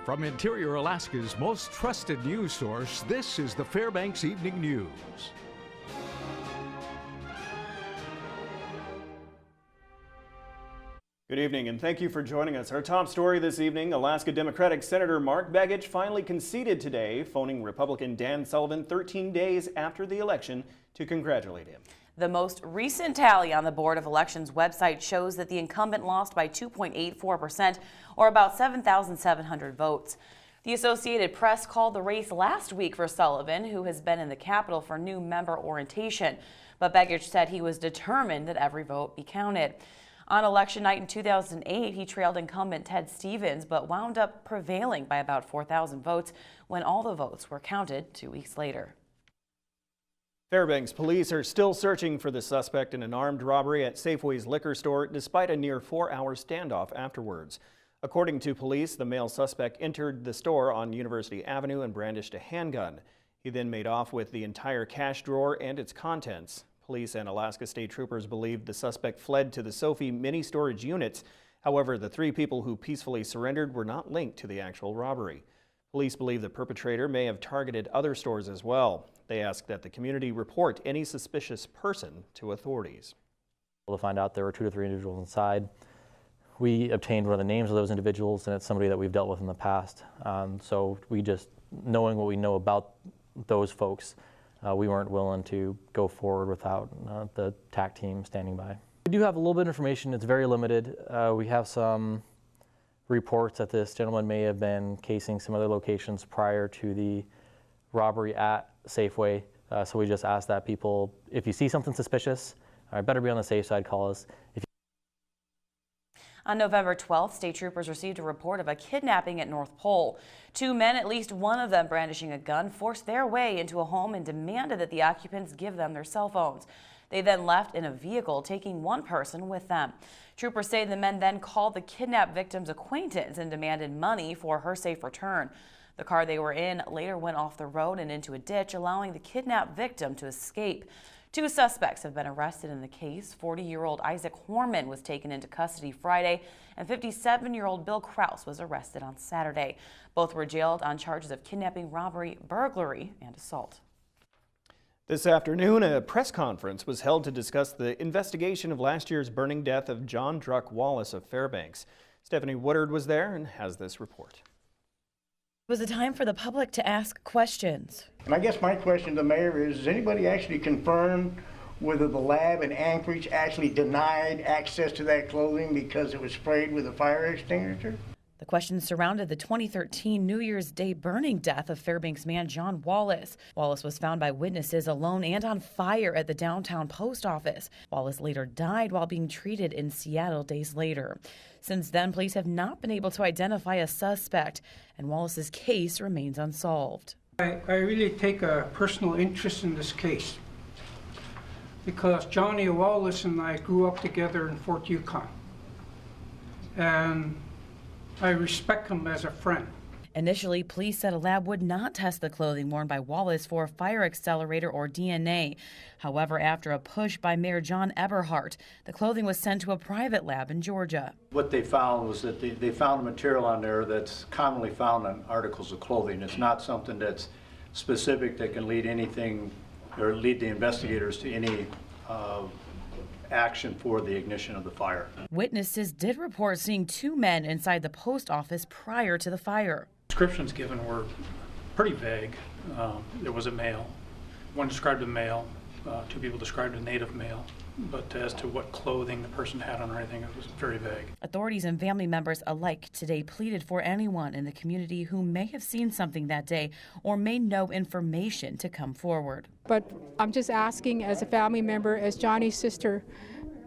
From Interior Alaska's most trusted news source, this is the Fbx Evening News. Good evening and thank you for joining us. Our top story this evening, Alaska Democratic Senator Mark Begich finally conceded today, phoning Republican Dan Sullivan 13 days after the election to congratulate him. The most recent tally on the Board of Elections website shows that the incumbent lost by 2.84%, or about 7,700 votes. The Associated Press called the race last week for Sullivan, who has been in the Capitol for new member orientation. But Begich said he was determined that every vote be counted. On election night in 2008, he trailed incumbent Ted Stevens, but wound up prevailing by about 4,000 votes when all the votes were counted 2 weeks later. Fairbanks police are still searching for the suspect in an armed robbery at Safeway's liquor store despite a near 4-hour standoff afterwards. According to police, the male suspect entered the store on University Avenue and brandished a handgun. He then made off with the entire cash drawer and its contents. Police and Alaska State Troopers believe the suspect fled to the Sophie mini storage units. However, the 3 people who peacefully surrendered were not linked to the actual robbery. Police believe the perpetrator may have targeted other stores as well. They ask that the community report any suspicious person to authorities. To find out there were 2 to 3 individuals inside. We obtained one of the names of those individuals, and it's somebody that we've dealt with in the past. So we just, knowing what we know about those folks, we weren't willing to go forward without the TAC team standing by. We do have a little bit of information. It's very limited. We have some reports that this gentleman may have been casing some other locations prior to the robbery at Safeway. So we just ask that people, if you see something suspicious, better be on the safe side, call us. On November 12th, state troopers received a report of a kidnapping at North Pole. 2 men, at least one of them brandishing a gun, forced their way into a home and demanded that the occupants give them their cell phones. They then left in a vehicle, taking one person with them. Troopers say the men then called the kidnapped victim's acquaintance and demanded money for her safe return. The car they were in later went off the road and into a ditch, allowing the kidnapped victim to escape. 2 suspects have been arrested in the case. 40-year-old Isaac Horman was taken into custody Friday, and 57-year-old Bill Kraus was arrested on Saturday. Both were jailed on charges of kidnapping, robbery, burglary, and assault. This afternoon, a press conference was held to discuss the investigation of last year's burning death of John Druck Wallace of Fairbanks. Stephanie Woodard was there and has this report. It was a time for the public to ask questions. And I guess my question to the mayor is, has anybody actually confirmed whether the lab in Anchorage actually denied access to that clothing because it was sprayed with a fire extinguisher? The questions surrounded the 2013 New Year's Day burning death of Fairbanks man John Wallace. Wallace was found by witnesses alone and on fire at the downtown post office. Wallace later died while being treated in Seattle days later. Since then, police have not been able to identify a suspect, and Wallace's case remains unsolved. I really take a personal interest in this case because Johnny Wallace and I grew up together in Fort Yukon, and I respect him as a friend. Initially, police said a lab would not test the clothing worn by Wallace for fire accelerator or DNA. However, after a push by Mayor John Eberhardt, the clothing was sent to a private lab in Georgia. What they found was that they found a material on there that's commonly found on articles of clothing. It's not something that's specific that can lead anything or lead the investigators to any action for the ignition of the fire. Witnesses did report seeing 2 men inside the post office prior to the fire. Descriptions given were pretty vague. There was a male. One described a male. 2 people described a native male. But as to what clothing the person had on or anything, it was very vague. Authorities and family members alike today pleaded for anyone in the community who may have seen something that day or may know information to come forward. But I'm just asking, as a family member, as Johnny's sister,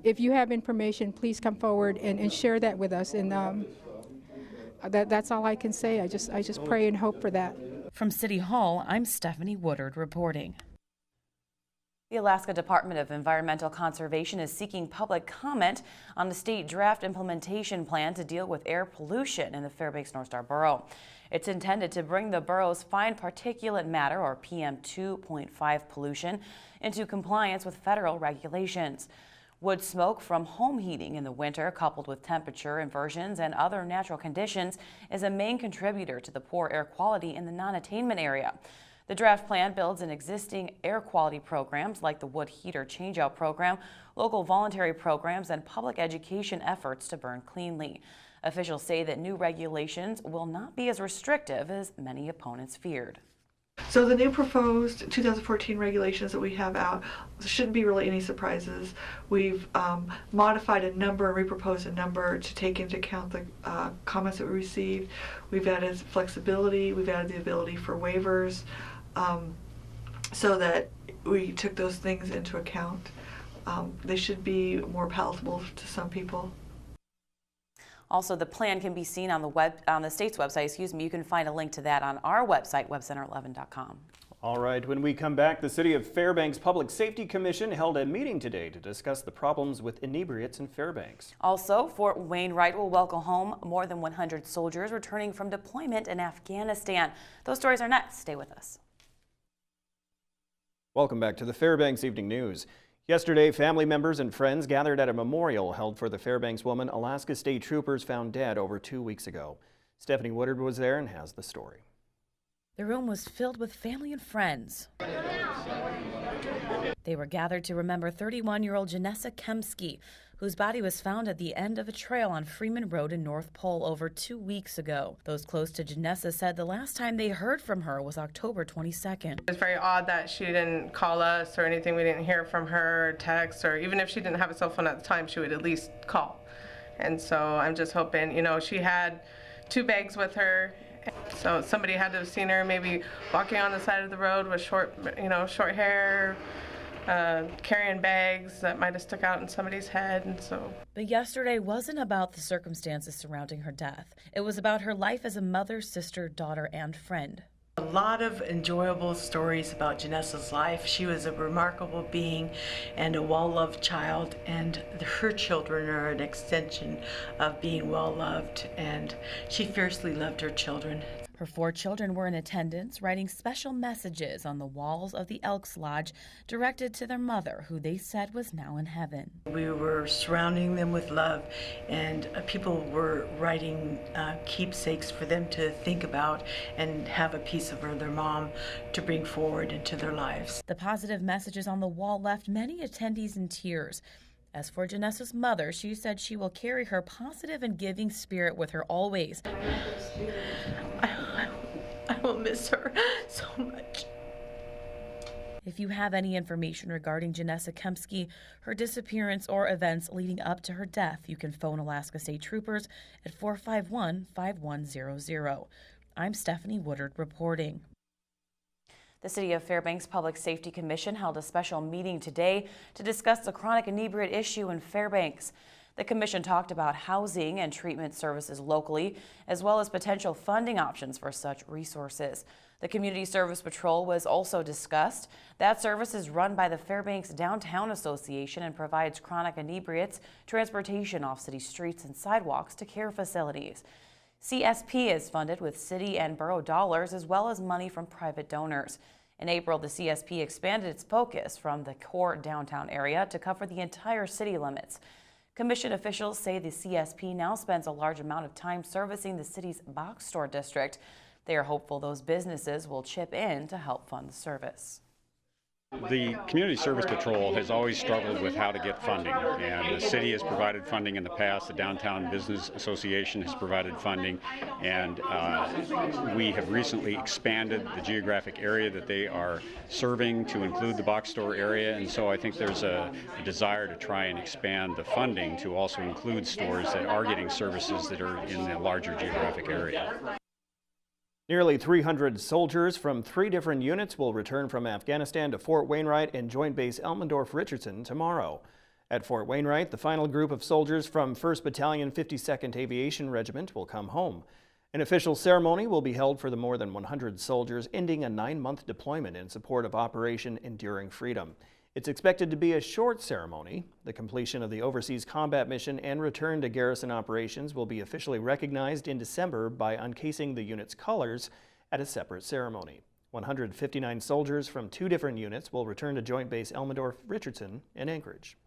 if you have information, please come forward and share that with us. And that's all I can say. I just pray and hope for that. From City Hall, I'm Stephanie Woodard reporting. The Alaska Department of Environmental Conservation is seeking public comment on the state draft implementation plan to deal with air pollution in the Fairbanks North Star Borough. It's intended to bring the borough's fine particulate matter, or PM 2.5 pollution, into compliance with federal regulations. Wood smoke from home heating in the winter, coupled with temperature inversions and other natural conditions, is a main contributor to the poor air quality in the non-attainment area. The draft plan builds in existing air quality programs like the wood heater changeout program, local voluntary programs, and public education efforts to burn cleanly. Officials say that new regulations will not be as restrictive as many opponents feared. So the new proposed 2014 regulations that we have out shouldn't be really any surprises. We've modified a number and reproposed a number to take into account the comments that we received. We've added flexibility, we've added the ability for waivers, so that we took those things into account. They should be more palatable to some people. Also, the plan can be seen on the state's website. You can find a link to that on our website, webcenter11.com. All right, when we come back, the City of Fairbanks Public Safety Commission held a meeting today to discuss the problems with inebriates in Fairbanks. Also, Fort Wainwright will welcome home more than 100 soldiers returning from deployment in Afghanistan. Those stories are next. Stay with us. Welcome back to the Fairbanks Evening News. Yesterday, family members and friends gathered at a memorial held for the Fairbanks woman Alaska State Troopers found dead over 2 weeks ago. Stephanie Woodard was there and has the story. The room was filled with family and friends. They were gathered to remember 31-year-old Janessa Kemsky, whose body was found at the end of a trail on Freeman Road in North Pole over 2 weeks ago. Those close to Janessa said the last time they heard from her was October 22nd. It was very odd that she didn't call us or anything. We didn't hear from her, or text, or even if she didn't have a cell phone at the time, she would at least call. And so I'm just hoping, she had 2 bags with her. So somebody had to have seen her maybe walking on the side of the road with short hair, carrying bags that might have stuck out in somebody's head. And so. But yesterday wasn't about the circumstances surrounding her death. It was about her life as a mother, sister, daughter, and friend. A lot of enjoyable stories about Janessa's life. She was a remarkable being and a well-loved child, and her children are an extension of being well-loved, and she fiercely loved her children. Her 4 children were in attendance, writing special messages on the walls of the Elks Lodge directed to their mother, who they said was now in heaven. We were surrounding them with love, and people were writing keepsakes for them to think about and have a piece of their mom to bring forward into their lives. The positive messages on the wall left many attendees in tears. As for Janessa's mother, she said she will carry her positive and giving spirit with her always. I will miss her so much. If you have any information regarding Janessa Kemsky, her disappearance, or events leading up to her death, you can phone Alaska State Troopers at 451-5100. I'm Stephanie Woodard reporting. The City of Fairbanks Public Safety Commission held a special meeting today to discuss the chronic inebriate issue in Fairbanks. The commission talked about housing and treatment services locally, as well as potential funding options for such resources. The Community Service Patrol was also discussed. That service is run by the Fairbanks Downtown Association and provides chronic inebriates transportation off city streets and sidewalks to care facilities. CSP is funded with city and borough dollars, as well as money from private donors. In April, the CSP expanded its focus from the core downtown area to cover the entire city limits. Commission officials say the CSP now spends a large amount of time servicing the city's box store district. They are hopeful those businesses will chip in to help fund the service. The Community Service Patrol has always struggled with how to get funding, and the city has provided funding in the past. The Downtown Business Association has provided funding, and we have recently expanded the geographic area that they are serving to include the box store area, and so I think there's a desire to try and expand the funding to also include stores that are getting services that are in the larger geographic area. Nearly 300 soldiers from 3 different units will return from Afghanistan to Fort Wainwright and Joint Base Elmendorf-Richardson tomorrow. At Fort Wainwright, the final group of soldiers from 1st Battalion 52nd Aviation Regiment will come home. An official ceremony will be held for the more than 100 soldiers, ending a 9-month deployment in support of Operation Enduring Freedom. It's expected to be a short ceremony. The completion of the overseas combat mission and return to garrison operations will be officially recognized in December by uncasing the unit's colors at a separate ceremony. 159 soldiers from 2 different units will return to Joint Base Elmendorf-Richardson in Anchorage.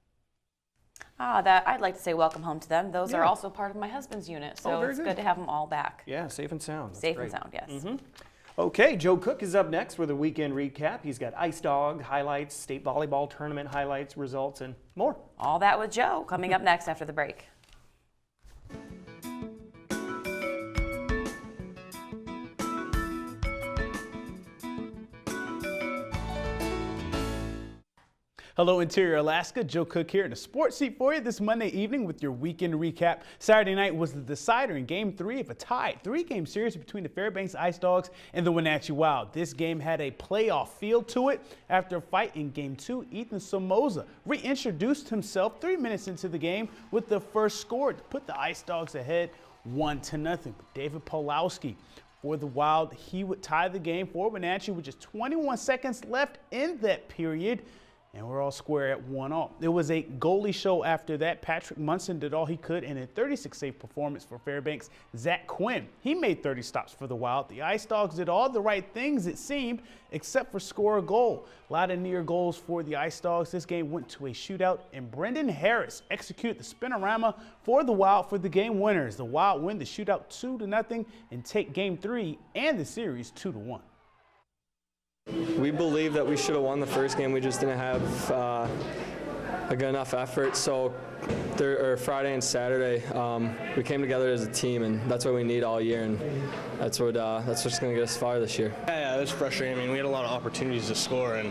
I'd like to say welcome home to them. Those are Yeah. also part of my husband's unit, so very it's good. good to have them all back. Yeah, safe and sound. That's Safe great. and sound, yes. Okay, Joe Cook is up next with a weekend recap. He's got Ice Dog highlights, state volleyball tournament highlights, results, and more. All that with Joe coming up next after the break. Hello, Interior Alaska. Joe Cook here in a sports seat for you this Monday evening with your weekend recap. Saturday night was the decider in Game 3 of a tied three-game series between the Fairbanks Ice Dogs and the Wenatchee Wild. This game had a playoff feel to it. After a fight in Game 2, Ethan Somoza reintroduced himself 3 minutes into the game with the first score to put the Ice Dogs ahead 1-0. David Pulowski for the Wild, he would tie the game for Wenatchee with just 21 seconds left in that period. And we're all square at 1-1. It was a goalie show after that. Patrick Munson did all he could in a 36-save performance for Fairbanks. Zach Quinn, he made 30 stops for the Wild. The Ice Dogs did all the right things, it seemed, except for score a goal. A lot of near goals for the Ice Dogs. This game went to a shootout, and Brendan Harris executed the spinorama for the Wild for the game winners. The Wild win the shootout 2-0 and take Game 3 and the series 2-1. We believe that we should have won the first game. We just didn't have a good enough effort. So Friday and Saturday, we came together as a team, and that's what we need all year. And that's what's going to get us far this year. Yeah, it was frustrating. I mean, we had a lot of opportunities to score, and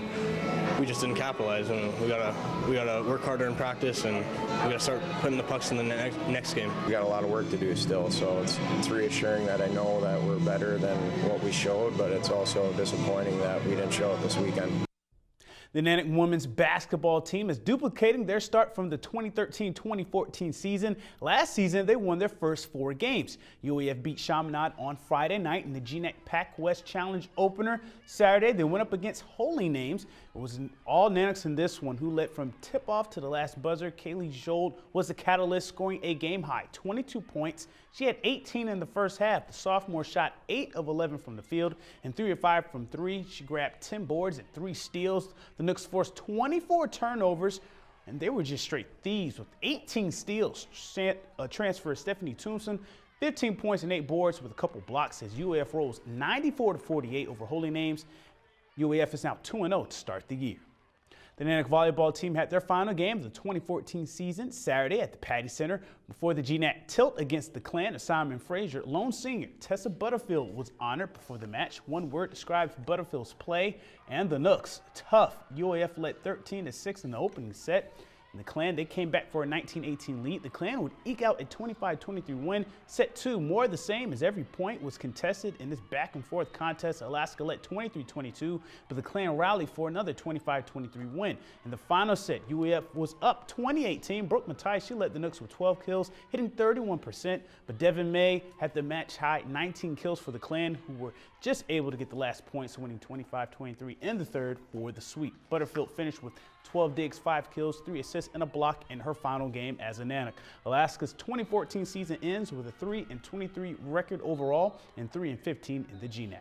we just didn't capitalize. And we gotta work harder in practice, and we gotta start putting the pucks in the next game. We got a lot of work to do still, so it's reassuring that I know that we're better than what we showed, but it's also disappointing that we didn't show it this weekend. The Natick women's basketball team is duplicating their start from the 2013-2014 season. Last season, they won their first 4 games. UAF beat Chaminade on Friday night in the GNAC Pac West Challenge opener. Saturday, they went up against Holy Names. It was all Natics in this one, who led from tip-off to the last buzzer. Kaylee Jold was the catalyst, scoring a game-high 22 points. She had 18 in the first half. The sophomore shot 8 of 11 from the field and 3 of 5 from 3. She grabbed 10 boards and 3 steals. The Nooks forced 24 turnovers, and they were just straight thieves with 18 steals. Transfer Stephanie Tombson, 15 points and 8 boards with a couple blocks as UAF rose 94-48 over Holy Names. UAF is now 2-0 to start the year. The Natick volleyball team had their final game of the 2014 season Saturday at the Patty Center. Before the GNAC tilt against the Clan of Simon Fraser, lone senior Tessa Butterfield was honored before the match. One word describes Butterfield's play and the Nooks: tough. UAF led 13-6 in the opening set. And the Clan, they came back for a 19-18 lead. The Clan would eke out a 25-23 win. Set 2, more of the same as every point was contested in this back-and-forth contest. Alaska led 23-22, but the Clan rallied for another 25-23 win. In the final set, UAF was up 20-18. Brooke Mattai, she led the Nooks with 12 kills, hitting 31%, but Devin May had the match-high 19 kills for the Clan, who were just able to get the last points, winning 25-23 in the third for the sweep. Butterfield finished with 12 digs, 5 kills, 3 assists, and a block in her final game as a Natick. Alaska's 2014 season ends with a 3-23 record overall and 3-15 in the GNAC.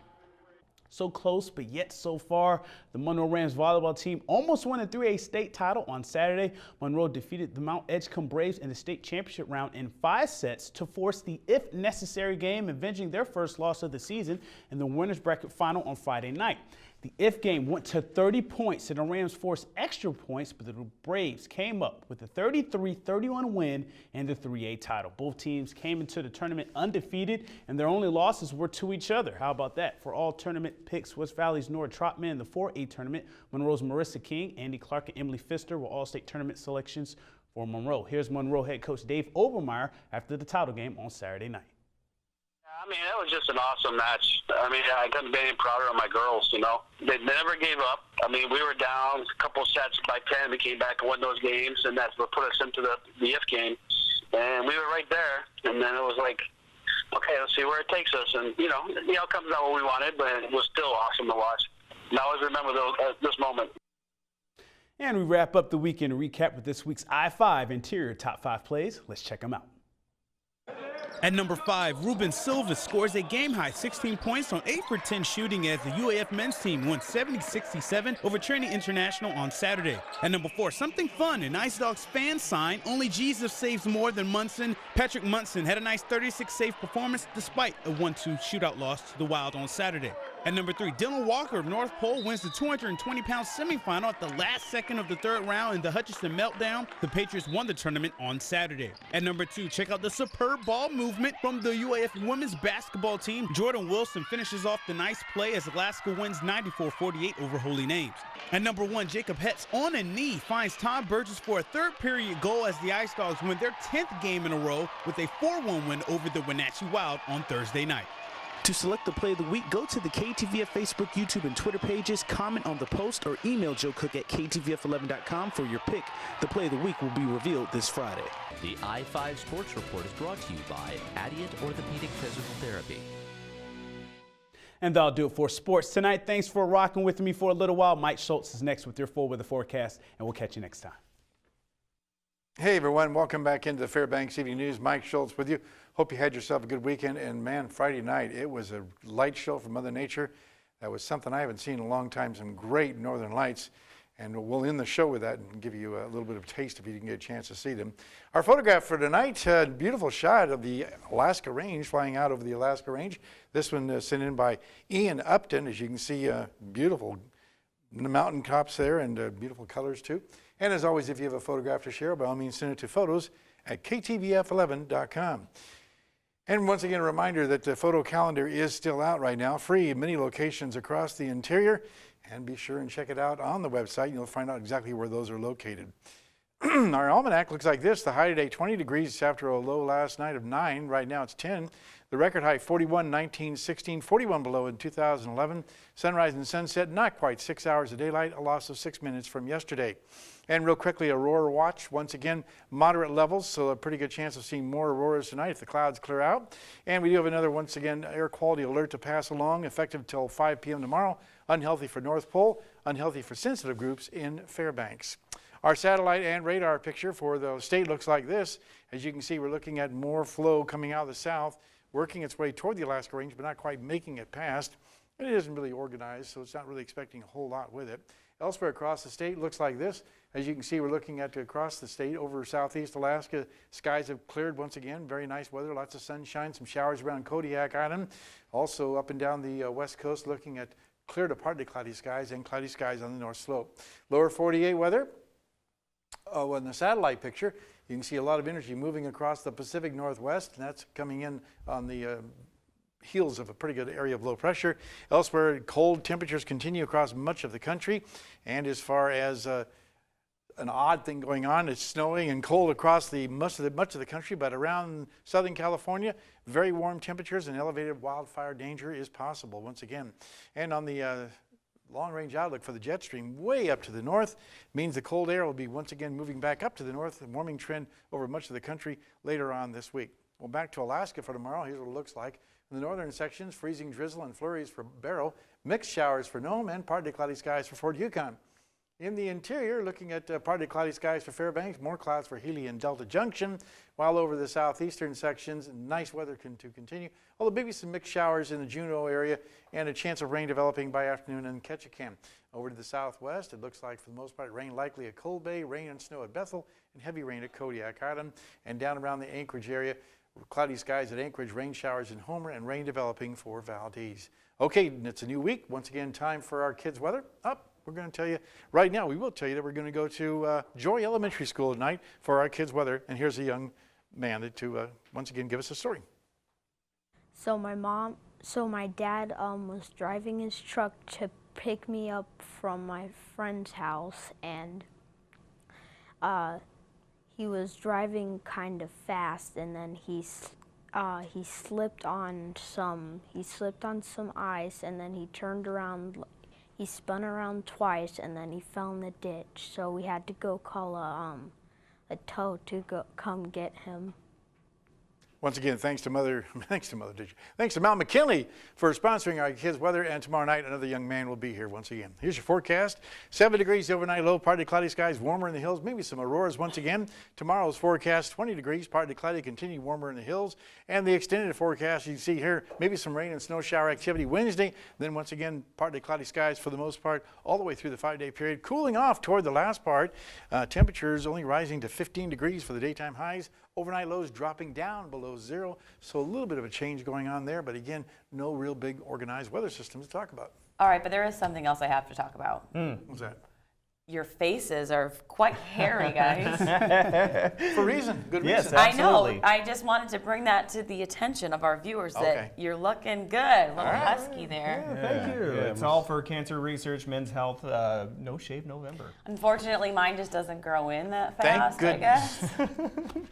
So close, but yet so far. The Monroe Rams volleyball team almost won a 3A state title on Saturday. Monroe defeated the Mount Edgecombe Braves in the state championship round in 5 sets to force the if necessary game, avenging their first loss of the season in the winners bracket final on Friday night. The if game went to 30 points and the Rams forced extra points, but the Braves came up with a 33-31 win and the 3A title. Both teams came into the tournament undefeated, and their only losses were to each other. How about that? For all tournament picks, West Valley's Nora Trotman in the 4A tournament, Monroe's Marissa King, Andy Clark, and Emily Pfister were all-state tournament selections for Monroe. Here's Monroe head coach Dave Obermeyer after the title game on Saturday night. I mean, that was just an awesome match. I mean, I couldn't be any prouder of my girls, you know. They never gave up. I mean, we were down a couple sets by 10. We came back and won those games, and that's what put us into the if game. And we were right there. And then it was like, okay, let's see where it takes us. And, you know, the outcome's not what we wanted, but it was still awesome to watch. And I always remember this moment. And we wrap up the weekend recap with this week's I-5 Interior Top 5 plays. Let's check them out. At number 5, Ruben Silva scores a game-high 16 points on 8 for 10 shooting as the UAF men's team won 70-67 over Trinity International on Saturday. At number 4, something fun, an Ice Dogs fan sign, only Jesus saves more than Munson. Patrick Munson had a nice 36-save performance despite a 1-2 shootout loss to the Wild on Saturday. At number 3, Dylan Walker of North Pole wins the 220-pound semifinal at the last second of the third round in the Hutchinson Meltdown. The Patriots won the tournament on Saturday. At number 2, check out the superb ball movement from the UAF women's basketball team. Jordan Wilson finishes off the nice play as Alaska wins 94-48 over Holy Names. At number 1, Jacob Hetz on a knee finds Todd Burgess for a third-period goal as the Ice Dogs win their 10th game in a row with a 4-1 win over the Wenatchee Wild on Thursday night. To select the play of the week, go to the KTVF Facebook, YouTube, and Twitter pages, comment on the post, or email Joe Cook at KTVF11.com for your pick. The play of the week will be revealed this Friday. The I-5 Sports Report is brought to you by Adient Orthopedic Physical Therapy. And that'll do it for sports tonight. Thanks for rocking with me for a little while. Mike Schultz is next with your full weather forecast, and we'll catch you next time. Hey everyone, welcome back into the Fbx Evening News. Mike Schultz with you. Hope you had yourself a good weekend. And man, Friday night, it was a light show from Mother Nature. That was something I haven't seen in a long time, some great northern lights. And we'll end the show with that and give you a little bit of taste if you didn't get a chance to see them. Our photograph for tonight, a beautiful shot of the Alaska Range, flying out over the Alaska Range. This one sent in by Ian Upton. As you can see, beautiful mountain tops there and beautiful colors too. And as always, if you have a photograph to share, by all means send it to photos@ktvf11.com. And once again, a reminder that the photo calendar is still out right now, free in many locations across the interior. And be sure and check it out on the website. You'll find out exactly where those are located. Our almanac looks like this. The high today, 20 degrees after a low last night of 9. Right now it's 10. The record high, 41, 19, 16, 41 below in 2011. Sunrise and sunset, not quite 6 hours of daylight, a loss of 6 minutes from yesterday. And real quickly, Aurora watch, once again, moderate levels, so a pretty good chance of seeing more auroras tonight if the clouds clear out. And we do have another, once again, air quality alert to pass along, effective till 5 p.m. tomorrow. Unhealthy for North Pole, unhealthy for sensitive groups in Fairbanks. Our satellite and radar picture for the state looks like this. As you can see, we're looking at more flow coming out of the south, working its way toward the Alaska Range, but not quite making it past. And it isn't really organized, so it's not really expecting a whole lot with it. Elsewhere across the state looks like this. As you can see, we're looking at across the state over southeast Alaska. Skies have cleared once again. Very nice weather, lots of sunshine, some showers around Kodiak Island. Also up and down the west coast, looking at clear to partly cloudy skies and cloudy skies on the north slope. Lower 48 weather. Oh, in the satellite picture, you can see a lot of energy moving across the Pacific Northwest, and that's coming in on the heels of a pretty good area of low pressure. Elsewhere, cold temperatures continue across much of the country, and as far as an odd thing going on, it's snowing and cold across much of the country, but around Southern California, very warm temperatures and elevated wildfire danger is possible once again. And on the long-range outlook for the jet stream way up to the north means the cold air will be once again moving back up to the north, a warming trend over much of the country later on this week. Well, back to Alaska for tomorrow. Here's what it looks like. In the northern sections, freezing drizzle and flurries for Barrow, mixed showers for Nome, and partly cloudy skies for Fort Yukon. In the interior, looking at partly cloudy skies for Fairbanks, more clouds for Healy and Delta Junction, while over the southeastern sections, nice weather to continue, although maybe some mixed showers in the Juneau area and a chance of rain developing by afternoon in Ketchikan. Over to the southwest, it looks like for the most part rain likely at Cold Bay, rain and snow at Bethel, and heavy rain at Kodiak Island. And down around the Anchorage area, cloudy skies at Anchorage, rain showers in Homer, and rain developing for Valdez. Okay, it's a new week. Once again, time for our kids' weather. We're going to tell you right now, we will tell you that we're going to go to Joy Elementary School tonight for our kids' weather. And here's a young man to once again give us a story. So my dad was driving his truck to pick me up from my friend's house, and he was driving kind of fast, and then he slipped on some ice, and then he turned around. He spun around twice, and then he fell in the ditch. So we had to go call a tow to come get him. Once again, thanks to Mount McKinley for sponsoring our kids' weather. And tomorrow night, another young man will be here once again. Here's your forecast: 7 degrees overnight low, partly cloudy skies, warmer in the hills, maybe some auroras once again. Tomorrow's forecast: 20 degrees, partly cloudy, continue warmer in the hills. And the extended forecast, you can see here, maybe some rain and snow shower activity Wednesday. Then once again, partly cloudy skies for the most part, all the way through the 5-day period. Cooling off toward the last part. Temperatures only rising to 15 degrees for the daytime highs. Overnight lows dropping down below zero, so a little bit of a change going on there, but again, no real big organized weather system to talk about. All right, but there is something else I have to talk about. What's that? Your faces are quite hairy, guys. For reason, good yes, reason. Absolutely. I know. I just wanted to bring that to the attention of our viewers that you're looking good. A little husky there. Yeah, thank you. It's all for cancer research, men's health, No Shave November. Unfortunately, mine just doesn't grow in that fast, Thank goodness.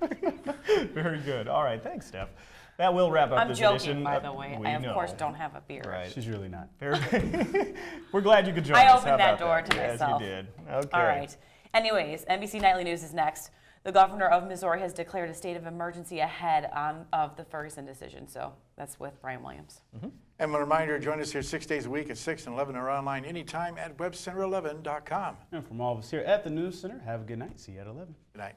I guess. Very good. All right, thanks, Steph. That will wrap up I'm this joking, edition. by the way. We I, of know. course, don't have a beard. Right. She's really not. Very good. We're glad you could join I us. opened How that about door to Yes, myself. you did. Okay. All right. Anyways, NBC Nightly News is next. The governor of Missouri has declared a state of emergency ahead of the Ferguson decision. So that's with Brian Williams. And a reminder, join us here 6 days a week at 6 and 11 or online anytime at webcenter11.com. And from all of us here at the News Center, have a good night. See you at 11. Good night.